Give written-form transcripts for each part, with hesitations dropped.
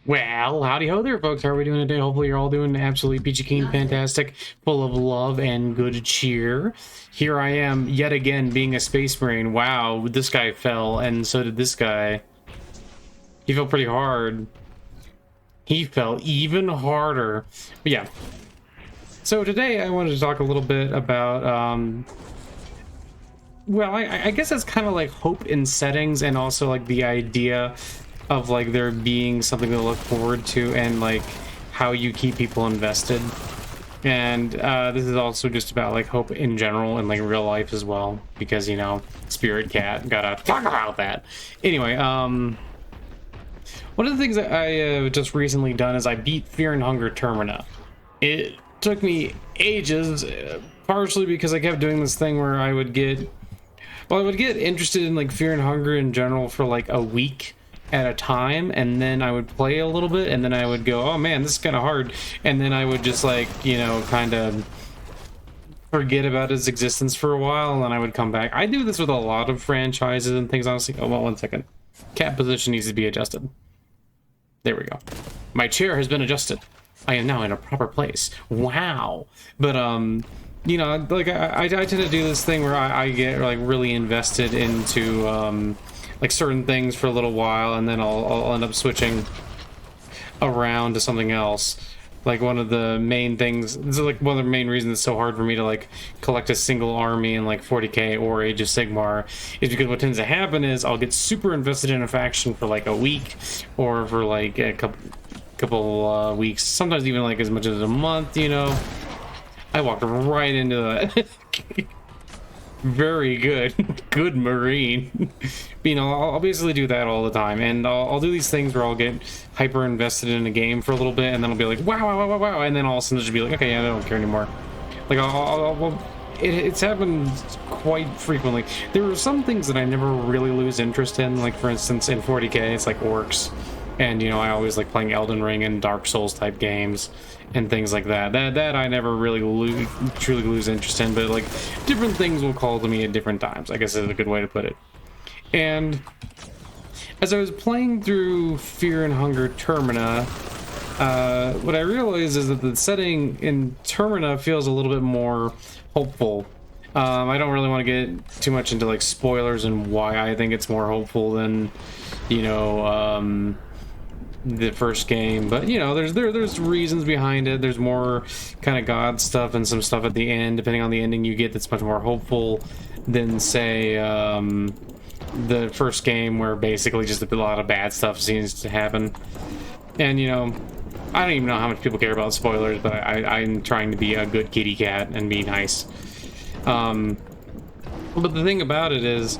Well, howdy ho there, folks. How are we doing today? Hopefully, you're all doing absolutely peachy keen, fantastic, full of love and good cheer. Here I am, yet again, being a space marine. Wow, this guy fell, and so did this guy. He fell pretty hard. He fell even harder. But yeah. So today, I wanted to talk a little bit about, well, I guess that's kind of like hope in settings, and also like the idea of like there being something to look forward to, and like how you keep people invested. And this is also just about like hope in general and like real life as well, because you know, Spirit Cat, gotta talk about that. Anyway, one of the things that I just recently done is I beat Fear and Hunger Termina. It took me ages, partially because I kept doing this thing where I would get interested in like Fear and Hunger in general for like a week at a time, and then I would play a little bit, and then I would go, oh man, this is kind of hard, and then I would just like, you know, kind of forget about its existence for a while, and then I would come back. I do this with a lot of franchises and things, honestly. Oh, well, one second. Cat position needs to be adjusted. There we go. My chair has been adjusted. I am now in a proper place. Wow. But you know, like I tend to do this thing where I get like really invested into like certain things for a little while, and then I'll end up switching around to something else. Like one of the main things, this is like one of the main reasons it's so hard for me to like collect a single army in like 40k or Age of Sigmar, is because what tends to happen is I'll get super invested in a faction for like a week, or for like a couple weeks, sometimes even like as much as a month, you know. I walked right into that. Very good. Good Marine. You know, I'll basically do that all the time, and I'll do these things where I'll get hyper invested in a game for a little bit, and then I'll be like, wow, wow, wow, wow, wow, and then all of a sudden just be like, okay, yeah, I don't care anymore. Like, it's happened quite frequently. There are some things that I never really lose interest in, like, for instance, in 40k, it's like orcs. And, you know, I always like playing Elden Ring and Dark Souls type games and things like that. That I never really truly lose interest in, but like different things will call to me at different times, I guess is a good way to put it. And as I was playing through Fear and Hunger Termina, what I realized is that the setting in Termina feels a little bit more hopeful. I don't really want to get too much into like spoilers and why I think it's more hopeful than, you know, the first game, but you know, there's reasons behind it. There's more kind of god stuff and some stuff at the end, depending on the ending you get, that's much more hopeful than say the first game, where basically just a lot of bad stuff seems to happen. And you know, I don't even know how much people care about spoilers, but I'm trying to be a good kitty cat and be nice. But the thing about it is,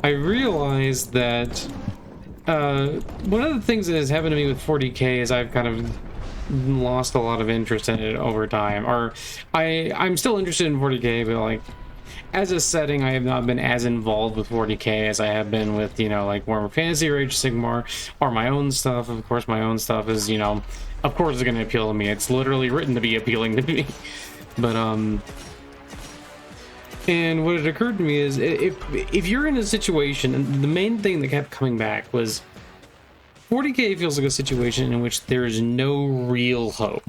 I realized that one of the things that has happened to me with 40k is I've kind of lost a lot of interest in it over time. Or I'm still interested in 40k, but like as a setting, I have not been as involved with 40k as I have been with, you know, like Warhammer Fantasy or Age of Sigmar or my own stuff. Of course, my own stuff is, you know, of course it's going to appeal to me. It's literally written to be appealing to me. But and what had occurred to me is, if you're in a situation, and the main thing that kept coming back was 40k feels like a situation in which there is no real hope.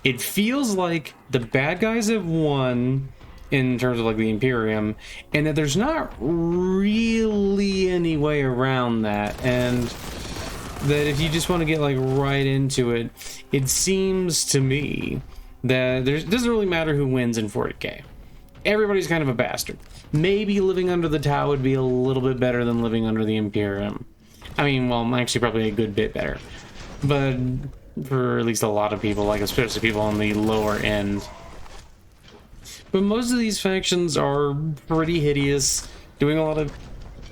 It feels like the bad guys have won in terms of like the Imperium, and that there's not really any way around that, and that if you just want to get like right into it, it seems to me that it doesn't really matter who wins in 40k. Everybody's kind of a bastard. Maybe living under the Tau would be a little bit better than living under the Imperium. I mean, well, actually probably a good bit better. But for at least a lot of people, like especially people on the lower end. But most of these factions are pretty hideous, doing a lot of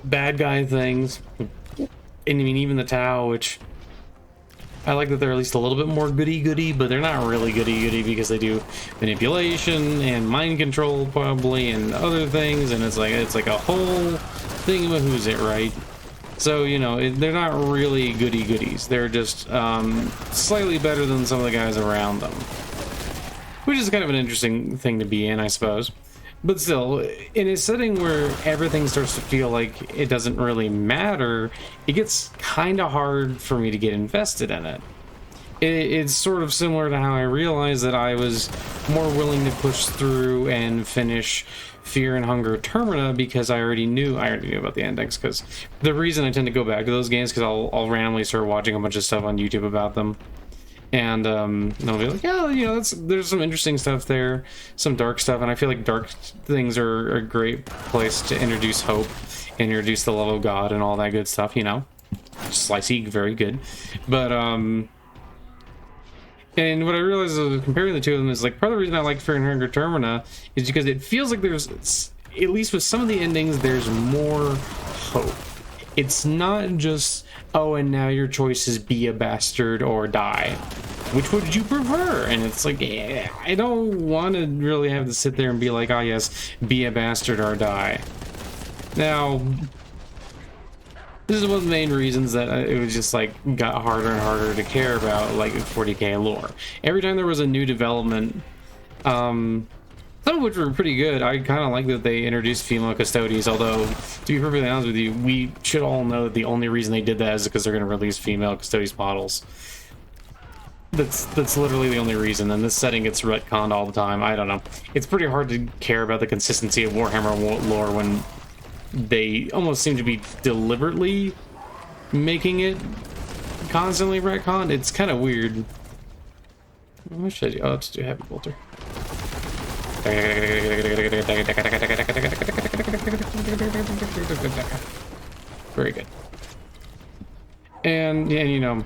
bad guy things. And I mean, even the Tau, which I like that they're at least a little bit more goody-goody, but they're not really goody-goody because they do manipulation and mind control probably and other things, and it's like a whole thing of a who's it, right? So, you know, they're not really goody-goodies. They're just slightly better than some of the guys around them, which is kind of an interesting thing to be in, I suppose. But still, in a setting where everything starts to feel like it doesn't really matter, it gets kind of hard for me to get invested in it. It's sort of similar to how I realized that I was more willing to push through and finish Fear and Hunger Termina because I already knew about the endings. Because the reason I tend to go back to those games because I'll randomly start watching a bunch of stuff on YouTube about them. And I'll be like, yeah, you know, there's some interesting stuff there, some dark stuff, and I feel like dark things are a great place to introduce hope, introduce the love of God and all that good stuff, you know. Slicey, very good. But, and what I realized is comparing the two of them is like part of the reason I like Fear and Hunger Termina is because it feels like there's, at least with some of the endings, there's more hope. It's not just, oh, and now your choice is be a bastard or die. Which would you prefer? And it's like, yeah, I don't want to really have to sit there and be like, oh yes, be a bastard or die. Now, this is one of the main reasons that it was just like got harder and harder to care about like 40k lore. Every time there was a new development, some of which were pretty good. I kind of like that they introduced female custodians, although, to be perfectly honest with you, we should all know that the only reason they did that is because they're going to release female custodians models. That's literally the only reason, and this setting gets retconned all the time. I don't know. It's pretty hard to care about the consistency of Warhammer lore when they almost seem to be deliberately making it constantly retconned. It's kind of weird. What should I do? Oh, let's do Heavy Bolter. Very good. And you know,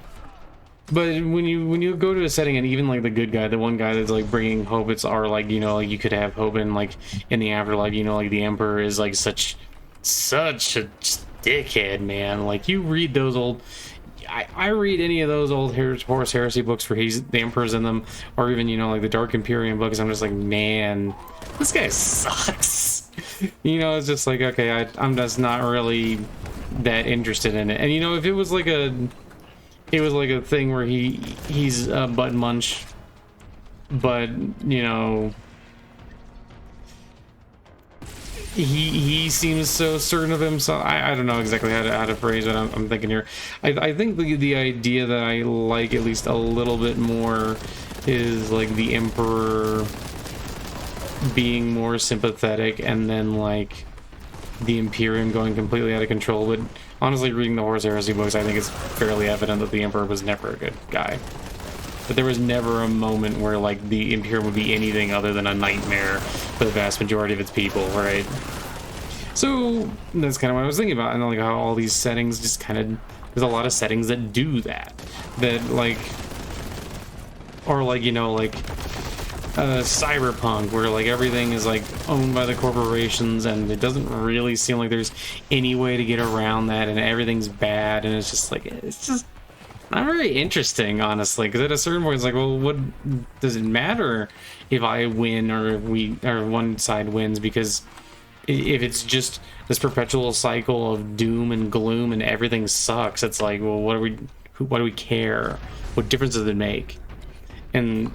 but when you go to a setting and even like the good guy, the one guy that's like bringing hope, it's our like, you know, like you could have hope in like in the afterlife, you know, like the Emperor is like such a dickhead, man. Like you read those old, I read any of those old Horus Heresy books where the Emperor's in them, or even, you know, like the Dark Imperium books. I'm just like, man, this guy sucks. You know, it's just like, okay, I'm just not really that interested in it. And you know, if it was like a thing where he's a butt munch, but you know, he seems so certain of himself. I don't know exactly how to phrase what I'm thinking here. I think the idea that I like at least a little bit more is like the Emperor being more sympathetic, and then like the Imperium going completely out of control. But honestly, reading the Horus Heresy books, I think it's fairly evident that the Emperor was never a good guy. But there was never a moment where like the Imperium would be anything other than a nightmare for the vast majority of its people, right? So that's kind of what I was thinking about, and like how all these settings just kind of, there's a lot of settings that do that like, or like, you know, like cyberpunk, where like everything is like owned by the corporations, and it doesn't really seem like there's any way to get around that, and everything's bad, and it's just like, it's just not very interesting, honestly, because at a certain point it's like, well, what does it matter if I win or if one side wins? Because if it's just this perpetual cycle of doom and gloom and everything sucks, it's like, well, why do we care? What difference does it make? And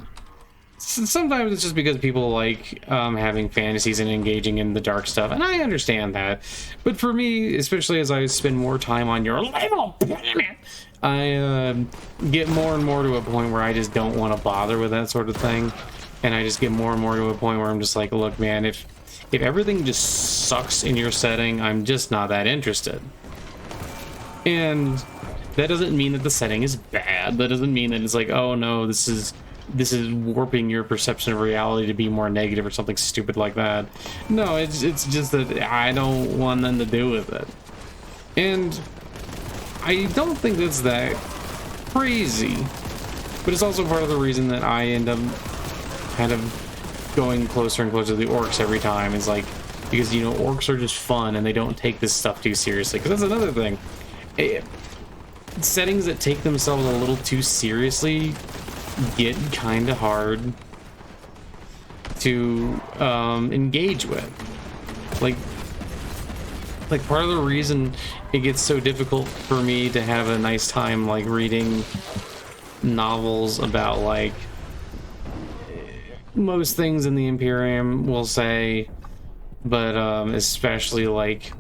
sometimes it's just because people like having fantasies and engaging in the dark stuff, and I understand that. But for me, especially as I spend more time on your little planet, I get more and more to a point where I just don't want to bother with that sort of thing. And I just get more and more to a point where I'm just like, look, man, if everything just sucks in your setting, I'm just not that interested. And that doesn't mean that the setting is bad. That doesn't mean that it's like, oh no, this is warping your perception of reality to be more negative or something stupid like that. No, it's just that I don't want nothing to do with it. And I don't think that's that crazy, but it's also part of the reason that I end up kind of going closer and closer to the orcs every time. Is like, because, you know, orcs are just fun and they don't take this stuff too seriously. Because that's another thing. Settings that take themselves a little too seriously get kind of hard to engage with. Like part of the reason it gets so difficult for me to have a nice time like reading novels about like most things in the Imperium will say but especially like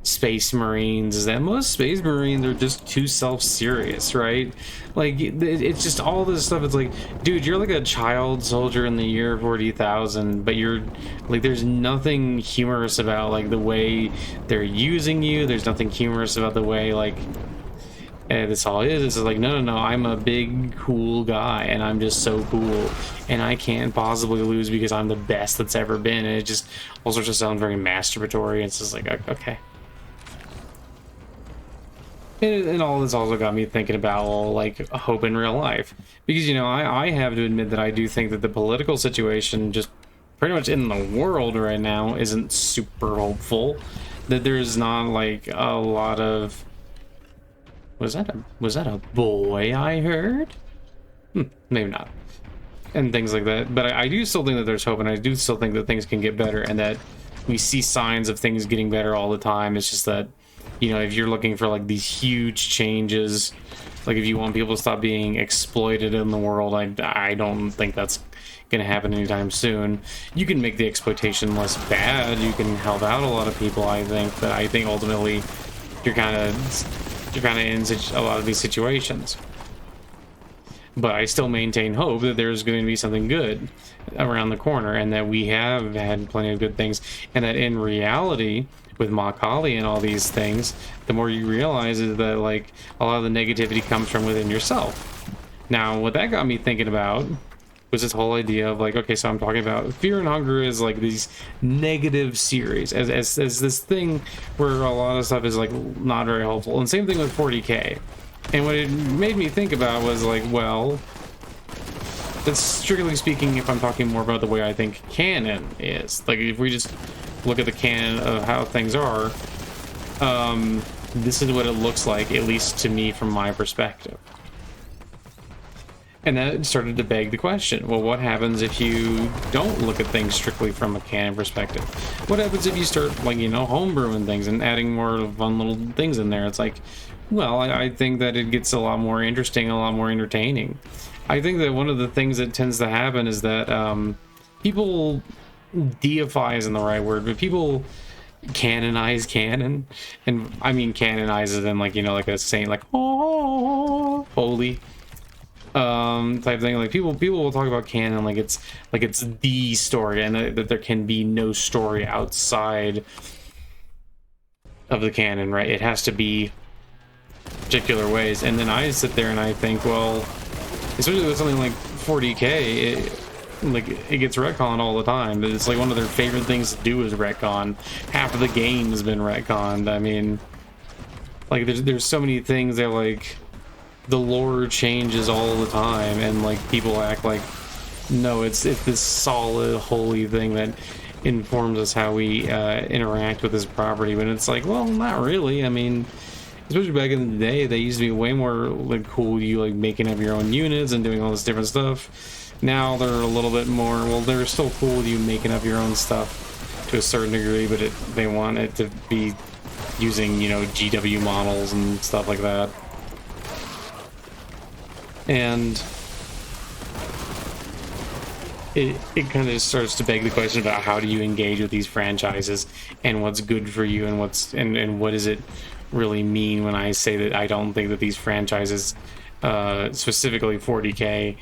Space Marines, is that most Space Marines are just too self-serious, right? Like it's just all this stuff. It's like, dude, you're like a child soldier in the year 40,000, but you're like, there's nothing humorous about like the way they're using you. There's nothing humorous about the way like that's all it is. It's like, no, no, no, I'm a big cool guy and I'm just so cool and I can't possibly lose because I'm the best that's ever been. And it just all sorts of sounds very masturbatory. It's just like, okay. And all this also got me thinking about, well, like, hope in real life. Because, you know, I have to admit that I do think that the political situation just pretty much in the world right now isn't super hopeful. That there's not, like, a lot of... Was that a boy I heard? Maybe not. And things like that. But I do still think that there's hope, and I do still think that things can get better, and that we see signs of things getting better all the time. It's just that, you know, if you're looking for like these huge changes, like if you want people to stop being exploited in the world, I don't think that's gonna happen anytime soon. You can make the exploitation less bad, you can help out a lot of people, I think, but I think ultimately you're kind of in a lot of these situations. But I still maintain hope that there's going to be something good around the corner, and that we have had plenty of good things, and that in reality, with Makali and all these things, the more you realize is that like a lot of the negativity comes from within yourself. Now, what that got me thinking about was this whole idea of like, okay, so I'm talking about Fear and Hunger is like these negative series as this thing where a lot of stuff is like not very helpful, and same thing with 40k. And what it made me think about was like, well, that's strictly speaking if I'm talking more about the way I think canon is. Like if we just look at the canon of how things are, this is what it looks like, at least to me from my perspective. And that started to beg the question, well, what happens if you don't look at things strictly from a canon perspective? What happens if you start, like, you know, homebrewing things and adding more fun little things in there? It's like, well, I think that it gets a lot more interesting, a lot more entertaining. I think that one of the things that tends to happen is that people deify isn't the right word, but people canonize canon. And I mean canonize it in like, you know, like a saint, like, oh, holy type thing. Like people will talk about canon like it's the story, and that there can be no story outside of the canon, right? It has to be particular ways. And then I sit there and I think, well, especially with something like 40k, it gets retconned all the time. It's like one of their favorite things to do is retcon. Half of the game has been retconned. I mean, like there's so many things that like the lore changes all the time, and like people act like no, it's this solid holy thing that informs us how we interact with this property. But it's like, well, not really. I mean, especially back in the day, they used to be way more like cool, you like making up your own units and doing all this different stuff. Now they're a little bit more, well, they're still cool with you making up your own stuff to a certain degree, but they want it to be using, you know, GW models and stuff like that. And it kind of starts to beg the question about how do you engage with these franchises and what's good for you, and what does it really mean when I say that I don't think that these franchises, specifically 40k,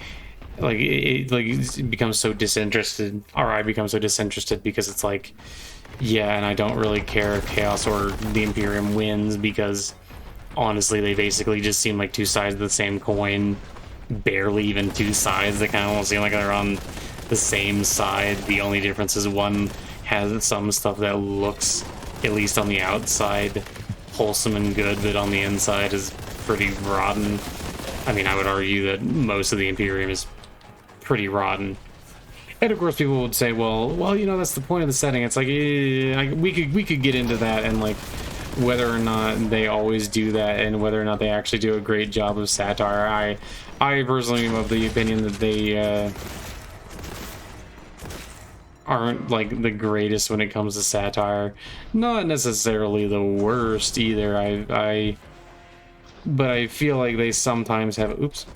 like it becomes so disinterested, or I become so disinterested, because it's like, yeah, and I don't really care if Chaos or the Imperium wins, because honestly they basically just seem like two sides of the same coin, barely even two sides. They kind of almost seem like they're on the same side. The only difference is one has some stuff that looks, at least on the outside, wholesome and good, but on the inside is pretty rotten. I mean, I would argue that most of the Imperium is pretty rotten. And of course people would say, well, you know, that's the point of the setting. It's like, we could get into that, and like whether or not they always do that, and whether or not they actually do a great job of satire. I personally am of the opinion that they aren't like the greatest when it comes to satire. Not necessarily the worst either. But I feel like they sometimes have, oops.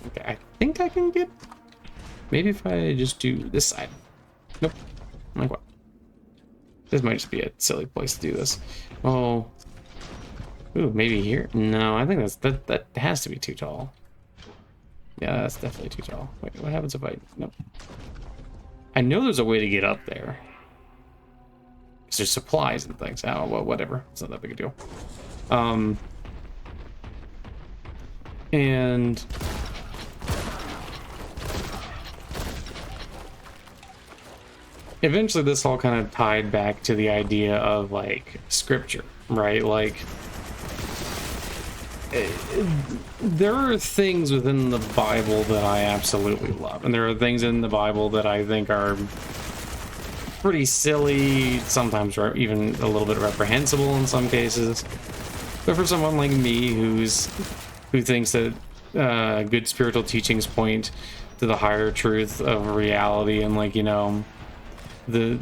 Okay, I think I can get, maybe if I just do this side. Nope. Like what? This might just be a silly place to do this. Oh. Ooh, maybe here? No, I think that has to be too tall. Yeah, that's definitely too tall. Wait, what happens if I... Nope. I know there's a way to get up there. Because there's supplies and things. Oh, well, whatever. It's not that big a deal. And... eventually this all kind of tied back to the idea of, like, scripture, right? Like... there are things within the Bible that I absolutely love, and there are things in the Bible that I think are pretty silly, sometimes even a little bit reprehensible in some cases. But for someone like me who thinks that good spiritual teachings point to the higher truth of reality and, like, you know, the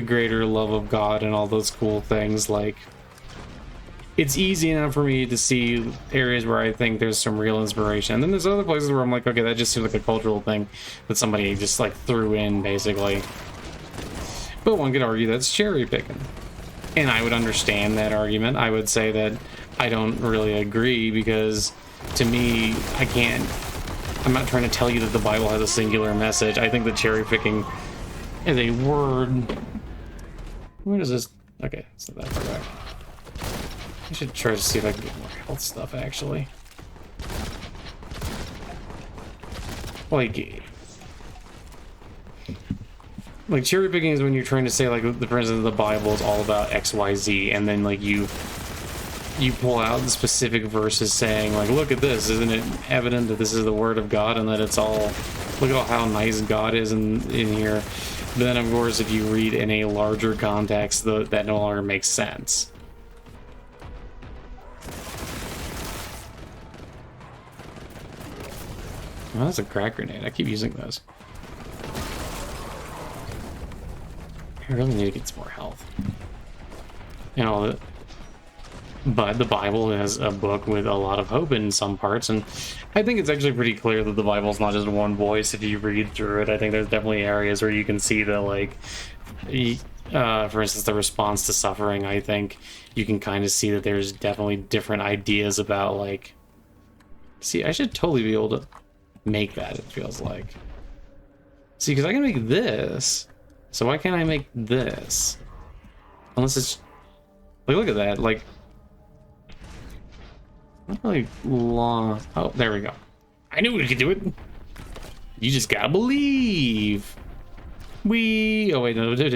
greater love of God and all those cool things, like, it's easy enough for me to see areas where I think there's some real inspiration. And then there's other places where I'm like, okay, that just seems like a cultural thing that somebody just, like, threw in, basically. But one could argue that's cherry picking. And I would understand that argument. I would say that I don't really agree, because to me, I'm not trying to tell you that the Bible has a singular message. I think that cherry picking is a word. Where does this? Okay, it's not that far back. I should try to see if I can get more health stuff, actually. Like cherry picking is when you're trying to say, like, the president of the Bible is all about XYZ, and then, like, you pull out the specific verses saying, like, look at this, isn't it evident that this is the word of God and that it's all, look at how nice God is in here. But then, of course, if you read in a larger context, that no longer makes sense. Oh, that's a crack grenade. I keep using those. I really need to get some more health. You know, but the Bible is a book with a lot of hope in some parts, and I think it's actually pretty clear that the Bible's not just one voice if you read through it. I think there's definitely areas where you can see that, like, for instance, the response to suffering, I think you can kind of see that there's definitely different ideas about, like... See, I should totally be able to make that, it feels like. See, because I can make this, so why can't I make this? Unless it's... Like, look at that, like... Not really long... Oh, there we go. I knew we could do it! You just gotta believe! Oh, wait, no. But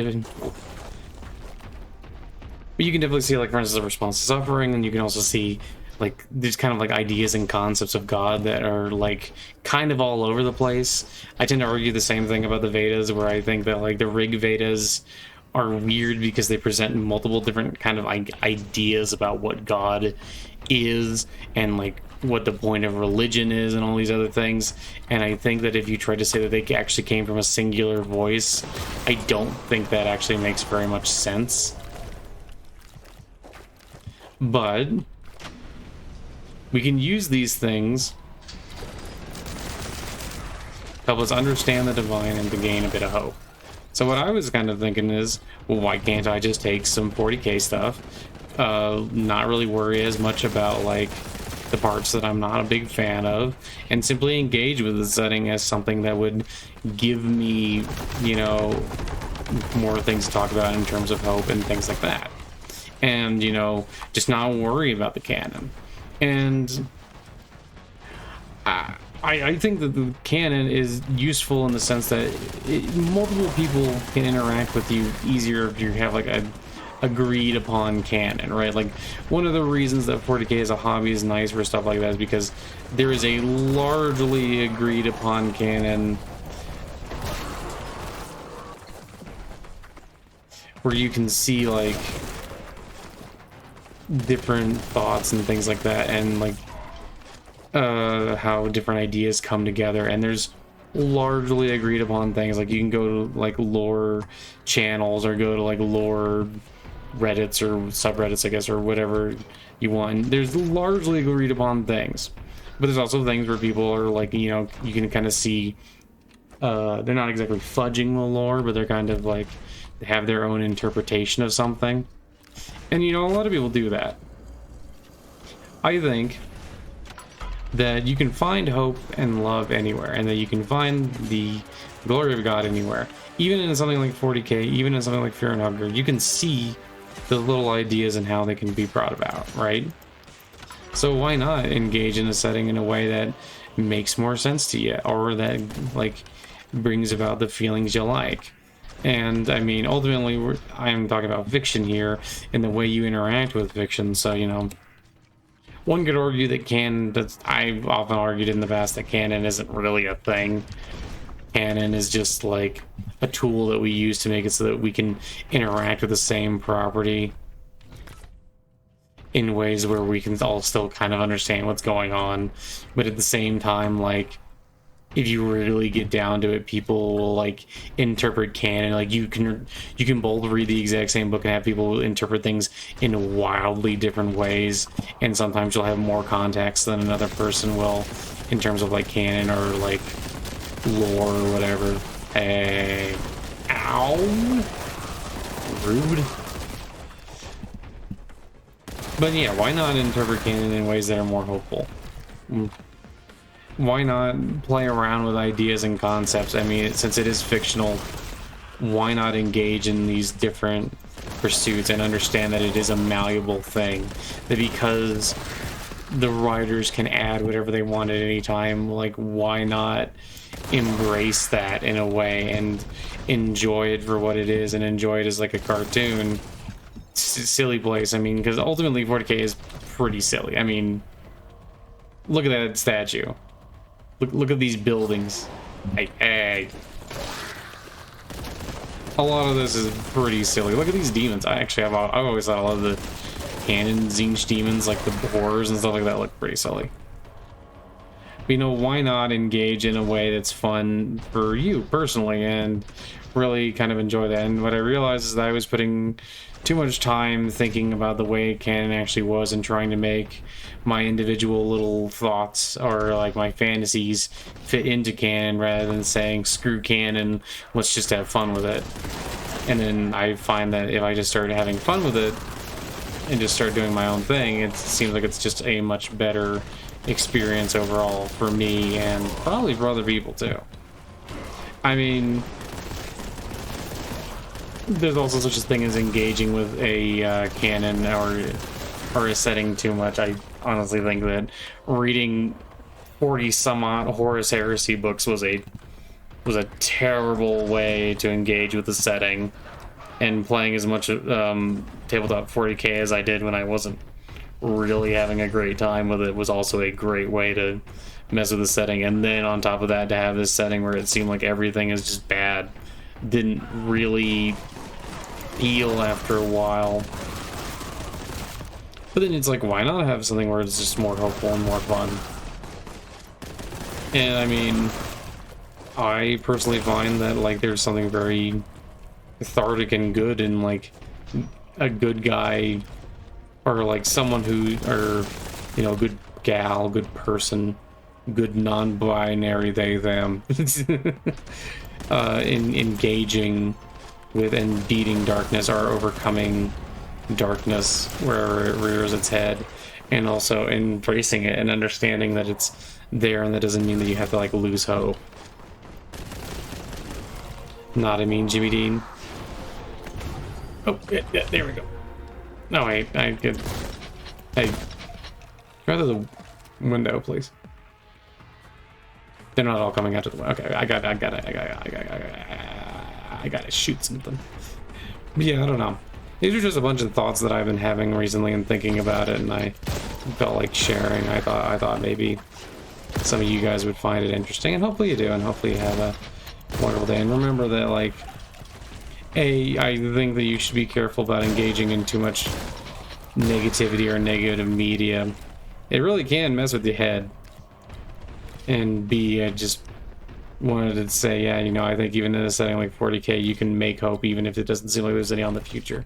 you can definitely see, like, for instance, the response to suffering, and you can also see, like, there's kind of, like, ideas and concepts of God that are, like, kind of all over the place. I tend to argue the same thing about the Vedas, where I think that, like, the Rig Vedas are weird because they present multiple different kind of ideas about what God is and, like, what the point of religion is and all these other things. And I think that if you try to say that they actually came from a singular voice, I don't think that actually makes very much sense. But we can use these things to help us understand the divine and to gain a bit of hope. So what I was kind of thinking is, well, why can't I just take some 40k stuff, not really worry as much about, like, the parts that I'm not a big fan of, and simply engage with the setting as something that would give me, you know, more things to talk about in terms of hope and things like that. And, you know, just not worry about the canon. And I think that the canon is useful in the sense that multiple people can interact with you easier if you have, like, a agreed upon canon, right? Like, one of the reasons that 40k as a hobby is nice for stuff like that is because there is a largely agreed upon canon where you can see, like, different thoughts and things like that, and, like, how different ideas come together, and there's largely agreed upon things. Like, you can go to, like, lore channels or go to, like, lore Reddits or subreddits, I guess, or whatever you want, and there's largely agreed upon things. But there's also things where people are, like, you know, you can kind of see they're not exactly fudging the lore, but they're kind of, like, have their own interpretation of something. And you know, a lot of people do that. I think that you can find hope and love anywhere, and that you can find the glory of God anywhere. Even in something like 40K, even in something like Fear and Hunger, you can see the little ideas and how they can be brought about, right? So why not engage in a setting in a way that makes more sense to you, or that like brings about the feelings you like? And I mean, ultimately, I'm talking about fiction here and the way you interact with fiction. So, you know, one could argue that I've often argued in the past that canon isn't really a thing. Canon is just like a tool that we use to make it so that we can interact with the same property in ways where we can all still kind of understand what's going on. But at the same time, like, if you really get down to it, people will like interpret canon. Like you can both read the exact same book and have people interpret things in wildly different ways, and sometimes you'll have more context than another person will in terms of like canon or like lore or whatever. Hey, ow, rude. But yeah, why not interpret canon in ways that are more hopeful? Why not play around with ideas and concepts? I mean, since it is fictional, why not engage in these different pursuits and understand that it is a malleable thing? That because the writers can add whatever they want at any time, like, why not embrace that in a way and enjoy it for what it is, and enjoy it as like a cartoon? Silly place. I mean, because ultimately 40K is pretty silly. I mean, look at that statue. Look at these buildings. Hey. A lot of this is pretty silly. Look at these demons. I've always thought a lot of the Canon Zinch demons, like the horrors and stuff like that, look pretty silly. But, you know, why not engage in a way that's fun for you personally and really kind of enjoy that? And what I realized is that I was putting too much time thinking about the way canon actually was and trying to make my individual little thoughts or like my fantasies fit into canon, rather than saying screw canon, let's just have fun with it. And then I find that if I just start having fun with it and just start doing my own thing, it seems like it's just a much better experience overall for me, and probably for other people too. I mean, there's also such a thing as engaging with a canon or a setting too much. I honestly think that reading 40 some odd Horus Heresy books was a terrible way to engage with the setting, and playing as much tabletop 40K as I did when I wasn't really having a great time with it was also a great way to mess with the setting. And then on top of that, to have this setting where it seemed like everything is just bad didn't really feel after a while. But then it's like, why not have something where it's just more hopeful and more fun? And I mean, I personally find that like there's something very cathartic and good in like a good guy, or like someone who, or you know, good gal, good person, good non-binary they them in engaging with and beating darkness, or overcoming darkness wherever it rears its head, and also embracing it and understanding that it's there, and that doesn't mean that you have to like lose hope. Not I mean Jimmy Dean. Oh yeah, there we go. No, I could. Hey, go to the window, please. They're not all coming out to the window. Okay, I gotta shoot something. But yeah, I don't know. These are just a bunch of thoughts that I've been having recently and thinking about it, and I felt like sharing. I thought maybe some of you guys would find it interesting, and hopefully you do, and hopefully you have a wonderful day. And remember that, like, I think that you should be careful about engaging in too much negativity or negative media. It really can mess with your head. And B, I just wanted to say, yeah, you know, I think even in a setting like 40K, you can make hope even if it doesn't seem like there's any on the future.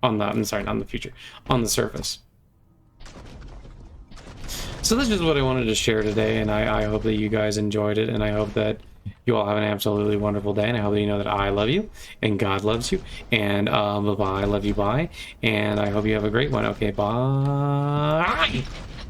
I'm sorry, not on the future. On the surface. So this is what I wanted to share today, and I hope that you guys enjoyed it, and I hope that You all have an absolutely wonderful day, and I hope that you know that I love you and God loves you. And bye bye, I love you, bye. And I hope you have a great one. Okay, bye.